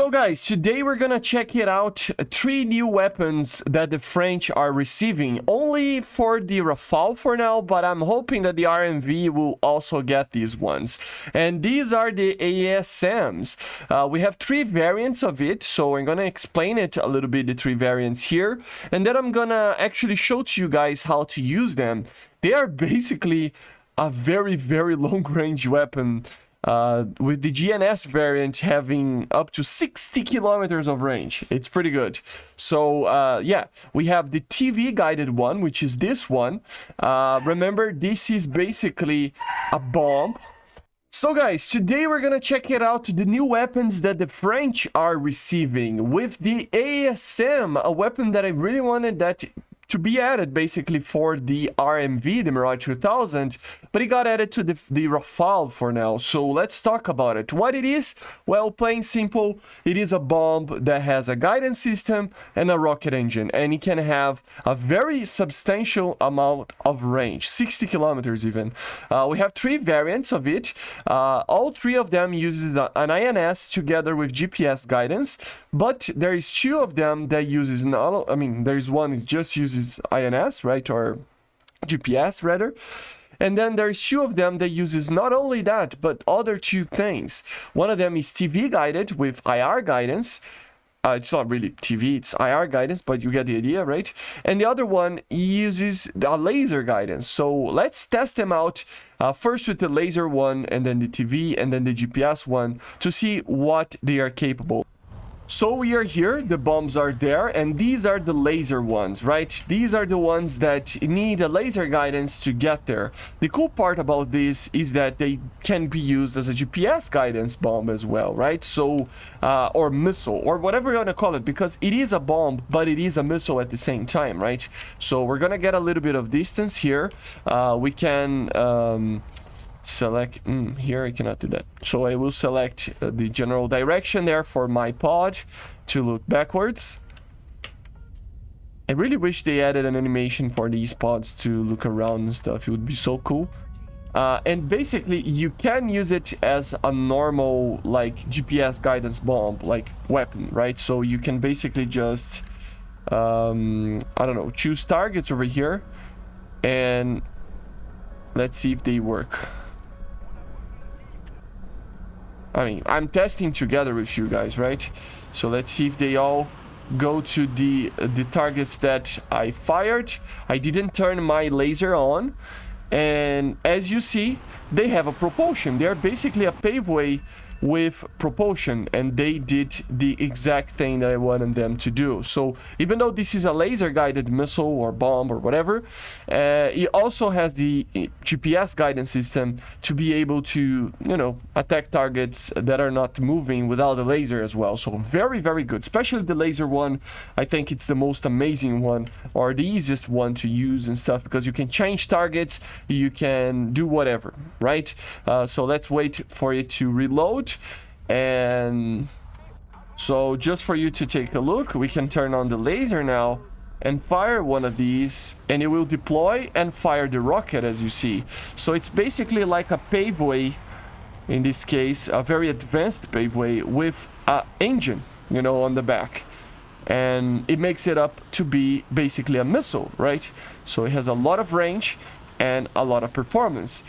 So guys, today we're gonna check it out, 3 new weapons that the French are receiving, only for the Rafale for now, but I'm hoping that the RMV will also get these ones. And these are the AASMs. We have 3 variants of it, so I'm gonna explain it a little bit, the 3 variants here, and then I'm gonna actually show to you guys how to use them. They are basically a very long-range weapon, with the GNS variant having up to 60 kilometers of range. It's pretty good. So yeah, we have the TV guided one, which is this one. Remember, this is basically a bomb. So guys, today we're gonna check it out, the new weapons that the French are receiving with the AASM, a weapon that I really wanted that to be added basically for the RMV, the Mirage 2000, but it got added to the Rafale for now. So let's talk about it. What it is? Well, plain simple, it is a bomb that has a guidance system and a rocket engine, and it can have a very substantial amount of range, 60 kilometers even. We have 3 variants of it. All 3 of them uses an INS together with GPS guidance, but there is 2 of them that uses there's one that just uses INS, right, or GPS rather, and then there's 2 of them that uses not only that but other 2 things. One of them is TV guided with IR guidance. It's not really TV, it's IR guidance, but you get the idea, right? And the other one uses a laser guidance. So let's test them out, first with the laser one, and then the TV, and then the GPS one, to see what they are capable. So we are here, the bombs are there, and these are the laser ones, right? These are the ones that need a laser guidance to get there. The cool part about this is that they can be used as a GPS guidance bomb as well, right? So, or missile, or whatever you want to call it, because it is a bomb, but it is a missile at the same time, right? So we're gonna get a little bit of distance here. We can select here. I cannot do that, so I will select the general direction there for my pod to look backwards. I really wish they added an animation for these pods to look around and stuff. It would be so cool. And basically you can use it as a normal like GPS guidance bomb like weapon, right? So you can basically just I don't know, choose targets over here, and let's see if they work. I mean, I'm testing together with you guys, right? So let's see if they all go to the targets that I fired. I didn't turn my laser on, and as you see, they have a propulsion. They're basically a paveway with propulsion, and they did the exact thing that I wanted them to do. So even though this is a laser guided missile or bomb or whatever, it also has the GPS guidance system to be able to, you know, attack targets that are not moving without the laser as well. So very good, especially the laser one. I think it's the most amazing one, or the easiest one to use and stuff, because you can change targets, you can do whatever, right? So let's wait for it to reload. And so just for you to take a look, we can turn on the laser now and fire one of these, and it will deploy and fire the rocket, as you see. So it's basically like a paveway, in this case a very advanced paveway with an engine, you know, on the back, and it makes it up to be basically a missile, right? So it has a lot of range and a lot of performance.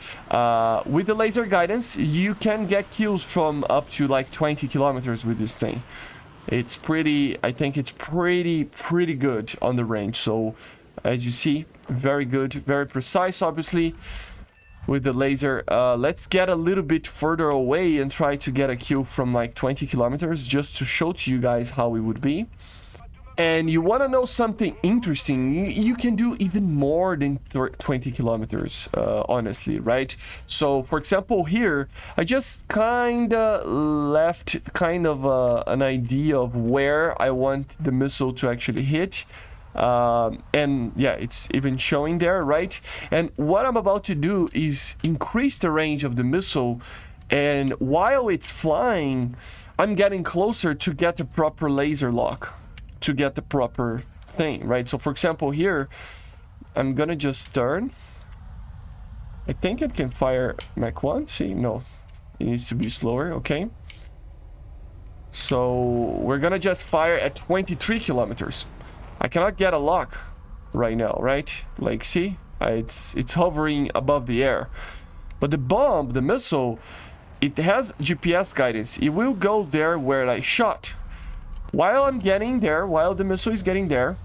With the laser guidance, you can get kills from up to like 20 kilometers with this thing. It's pretty, I think it's pretty good on the range. So as you see, very good, very precise, obviously, with the laser. Let's get a little bit further away and try to get a kill from like 20 kilometers, just to show to you guys how it would be. And you want to know something interesting, you can do even more than 20 kilometers, honestly, right? So, for example, here, I just kind of left an idea of where I want the missile to actually hit. And yeah, it's even showing there, right? And what I'm about to do is increase the range of the missile, and while it's flying, I'm getting closer to get the proper laser lock, to get the proper thing, right? So for example here, I'm gonna just turn. I think it can fire Mach 1. See, no, it needs to be slower. Okay, So we're gonna just fire at 23 kilometers. I cannot get a lock right now, right? Like, see? It's hovering above the air. But the bomb, the missile, it has GPS guidance. It will go there where I shot. While I'm getting there, while the missile is getting there,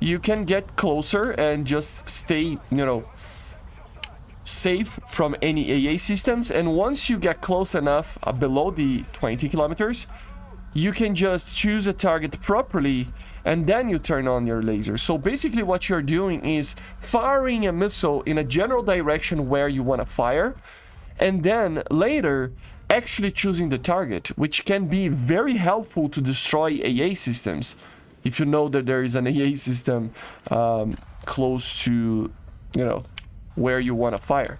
you can get closer and just stay, you know, safe from any AA systems. And once you get close enough below the 20 kilometers, you can just choose a target properly and then you turn on your laser. So basically what you're doing is firing a missile in a general direction where you want to fire, and then later actually choosing the target, which can be very helpful to destroy AA systems if you know that there is an AA system close to, you know, where you want to fire.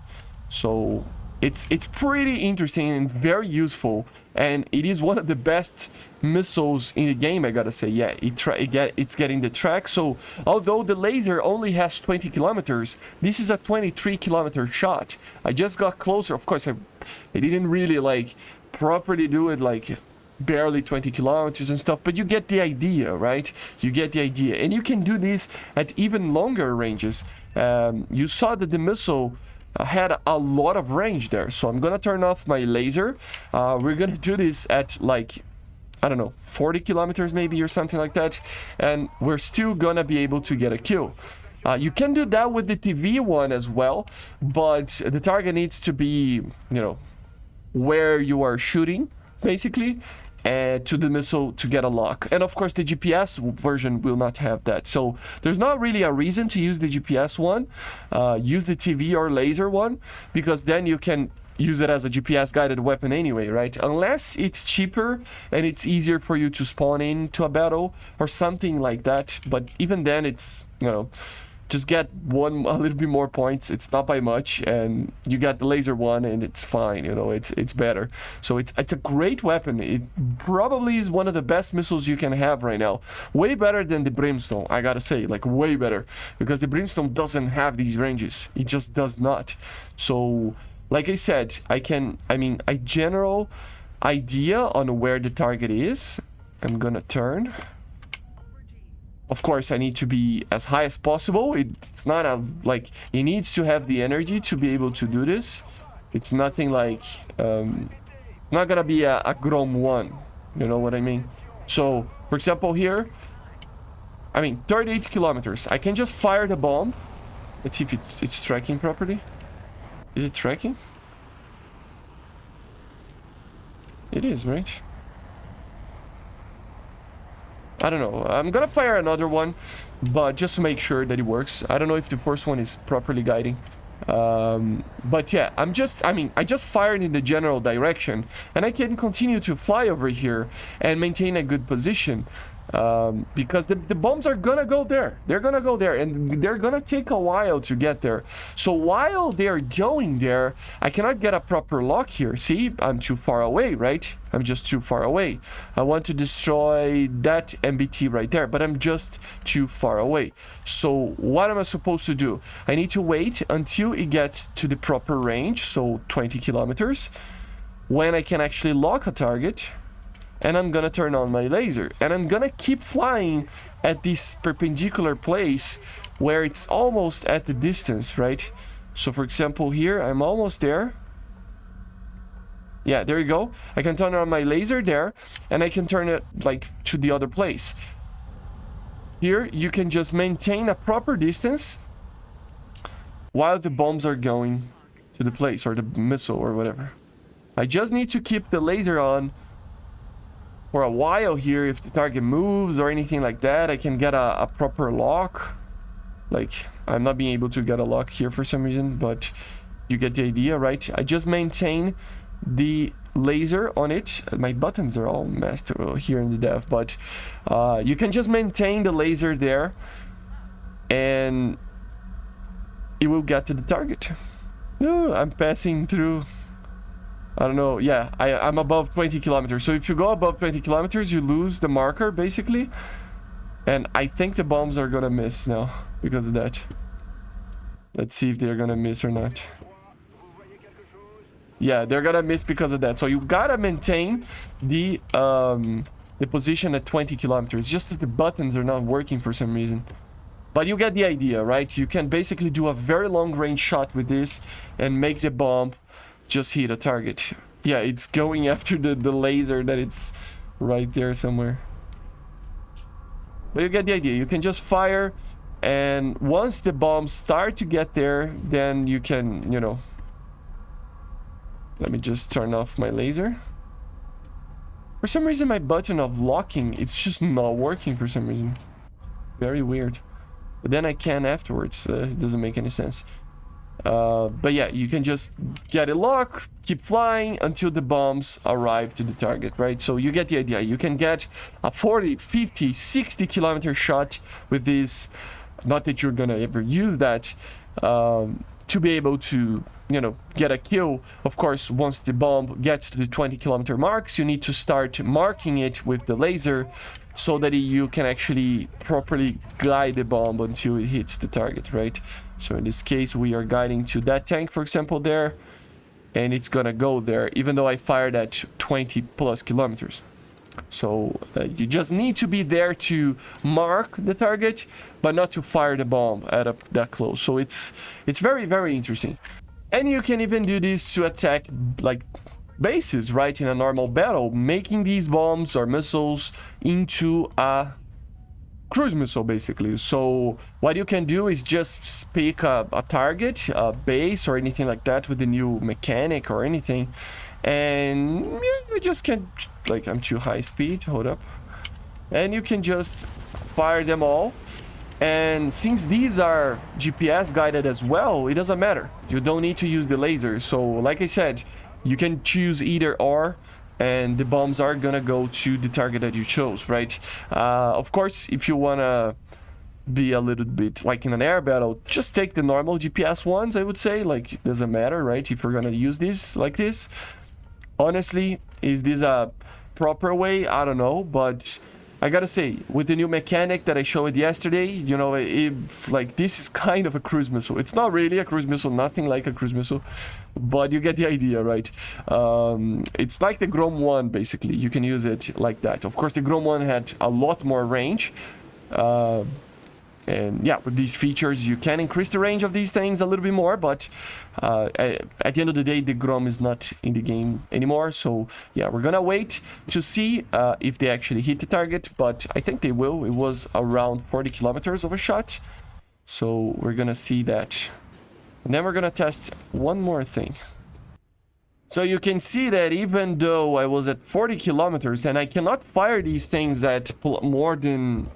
So it's pretty interesting and very useful, and it is one of the best missiles in the game, I gotta say. Yeah, it's getting the track. So although the laser only has 20 kilometers, this is a 23 kilometer shot. I just got closer. Of course, I didn't really like properly do it, like barely 20 kilometers and stuff, but you get the idea, right? You get the idea, and you can do this at even longer ranges. You saw that the missile had a lot of range there, so I'm gonna turn off my laser. We're gonna do this at like, I don't know, 40 kilometers maybe or something like that, and we're still gonna be able to get a kill. You can do that with the TV one as well, but the target needs to be, you know, where you are shooting, basically, to the missile to get a lock. And of course the GPS version will not have that, so there's not really a reason to use the GPS one. Use the TV or laser one, because then you can use it as a GPS guided weapon anyway, right? Unless it's cheaper and it's easier for you to spawn into a battle or something like that, but even then it's, you know, just get a little bit more points. It's not by much, and you get the laser one and it's fine, you know, it's better. So it's a great weapon. It probably is one of the best missiles you can have right now. Way better than the Brimstone, I gotta say, like way better, because the Brimstone doesn't have these ranges. It just does not. So like I said, I mean a general idea on where the target is. I'm gonna turn. Of course, I need to be as high as possible. It's not like, it needs to have the energy to be able to do this. It's nothing like, not gonna be a Grom 1, you know what I mean? So, for example here, I mean, 38 kilometers. I can just fire the bomb. Let's see if it's tracking properly. Is it tracking? It is, right? I don't know. I'm gonna fire another one, but just to make sure that it works. I don't know if the first one is properly guiding. But yeah, I just fired in the general direction, and I can continue to fly over here and maintain a good position. Because the bombs are gonna go there. They're gonna go there, and they're gonna take a while to get there. So while they're going there, I cannot get a proper lock here. See, I'm too far away, right? I'm just too far away. I want to destroy that MBT right there, but I'm just too far away. So what am I supposed to do? I need to wait until it gets to the proper range, so 20 kilometers, when I can actually lock a target. And I'm gonna turn on my laser, and I'm gonna keep flying at this perpendicular place where it's almost at the distance, right? So for example here, I'm almost there. Yeah, there you go. I can turn on my laser there, and I can turn it like to the other place. Here you can just maintain a proper distance while the bombs are going to the place, or the missile or whatever. I just need to keep the laser on for a while here. If the target moves or anything like that, I can get a proper lock. Like, I'm not being able to get a lock here for some reason, but you get the idea, right? I just maintain the laser on it. My buttons are all messed here in the dev, but you can just maintain the laser there, and it will get to the target. I'm passing through, I don't know. Yeah, I'm above 20 kilometers. So if you go above 20 kilometers, you lose the marker, basically. And I think the bombs are gonna miss now because of that. Let's see if they're gonna miss or not. Yeah, they're gonna miss because of that. So you gotta maintain the position at 20 kilometers. Just that the buttons are not working for some reason. But you get the idea, right? You can basically do a very long range shot with this and make the bomb just hit a target. Yeah, it's going after the laser that it's right there somewhere. But you get the idea. You can just fire, and once the bombs start to get there, then you can, you know... Let me just turn off my laser. For some reason, my button of locking, it's just not working for some reason. Very weird. But then I can afterwards. It doesn't make any sense. But yeah, you can just get it locked, keep flying until the bombs arrive to the target, right? So you get the idea. You can get a 40, 50, 60 kilometer shot with this. Not that you're gonna ever use that to be able to, you know, get a kill. Of course, once the bomb gets to the 20 kilometer marks, you need to start marking it with the laser so that you can actually properly guide the bomb until it hits the target, right? So in this case, we are guiding to that tank, for example, there, and it's gonna go there, even though I fired at 20 plus kilometers. So you just need to be there to mark the target, but not to fire the bomb at that close. So it's very, very interesting. And you can even do this to attack like bases, right, in a normal battle, making these bombs or missiles into a cruise missile, basically. So what you can do is just pick a target, a base or anything like that with the new mechanic or anything, and you just can, like, I'm too high speed, hold up, and you can just fire them all. And since these are GPS guided as well, it doesn't matter. You don't need to use the laser. So like I said, you can choose either or, and the bombs are gonna go to the target that you chose, right? Of course, if you wanna be a little bit like in an air battle, just take the normal GPS ones, I would say. Like, it doesn't matter, right, if you're gonna use this like this. Honestly, is this a proper way? I don't know, but I gotta say, with the new mechanic that I showed yesterday, you know, like, this is kind of a cruise missile. It's not really a cruise missile, nothing like a cruise missile, but you get the idea, right? It's like the Grom 1, basically. You can use it like that. Of course, the Grom 1 had a lot more range. And yeah, with these features, you can increase the range of these things a little bit more, but at the end of the day, the Grom is not in the game anymore. So yeah, we're gonna wait to see if they actually hit the target, but I think they will. It was around 40 kilometers of a shot. So we're gonna see that. And then we're gonna test one more thing. So you can see that even though I was at 40 kilometers and I cannot fire these things at more than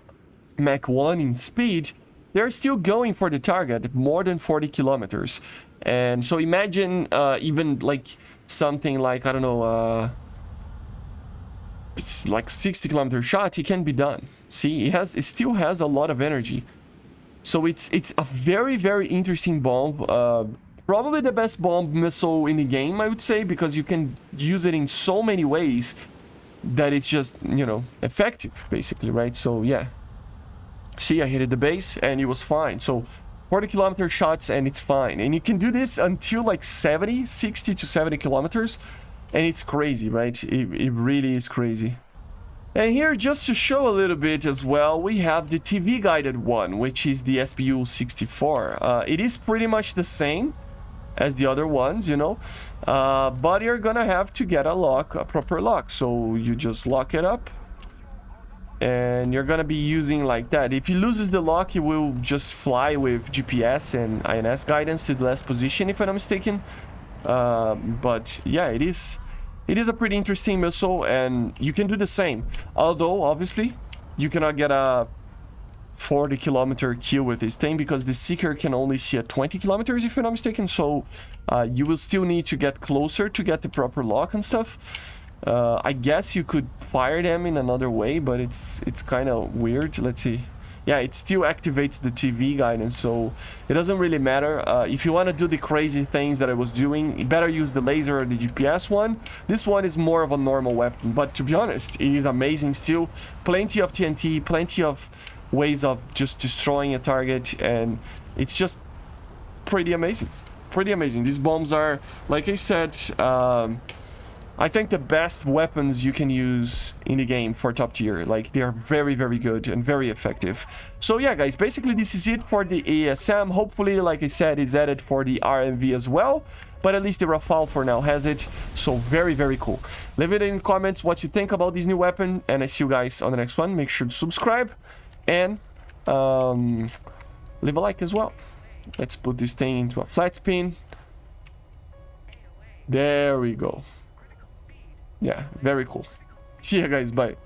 Mach 1 in speed, they're still going for the target more than 40 kilometers. And so imagine even like something like, I don't know, it's like 60 kilometer shot, it can be done. See, it still has a lot of energy. So it's a very, very interesting bomb. Probably the best bomb missile in the game, I would say, because you can use it in so many ways that it's just, you know, effective, basically, right? So yeah. See, I hit the base and it was fine. So 40 kilometer shots and it's fine. And you can do this until like 60 to 70 kilometers. And it's crazy, right? It really is crazy. And here, just to show a little bit as well, we have the TV guided one, which is the SBU 64. It is pretty much the same as the other ones, you know. But you're gonna have to get a proper lock. So you just lock it up. And you're gonna be using like that. If he loses the lock, he will just fly with GPS and INS guidance to the last position, if I'm not mistaken. But yeah, it is a pretty interesting missile, and you can do the same. Although, obviously, you cannot get a 40 kilometer kill with this thing because the Seeker can only see at 20 kilometers, if I'm not mistaken. So you will still need to get closer to get the proper lock and stuff. I guess you could fire them in another way, but it's kind of weird. Let's see. Yeah, it still activates the TV guidance, so it doesn't really matter. If you want to do the crazy things that I was doing, you better use the laser or the GPS one. This one is more of a normal weapon, but to be honest, it is amazing still. Plenty of TNT, plenty of ways of just destroying a target, and it's just pretty amazing. pretty amazing. These bombs are, like I said, I think the best weapons you can use in the game for top tier. Like, they are very, very good and very effective. So yeah, guys, basically this is it for the AASM. Hopefully, like I said, it's added for the RMV as well. But at least the Rafale for now has it. So very, very cool. Leave it in the comments what you think about this new weapon. And I see you guys on the next one. Make sure to subscribe. And leave a like as well. Let's put this thing into a flat spin. There we go. Yeah, very cool. See you guys. Bye.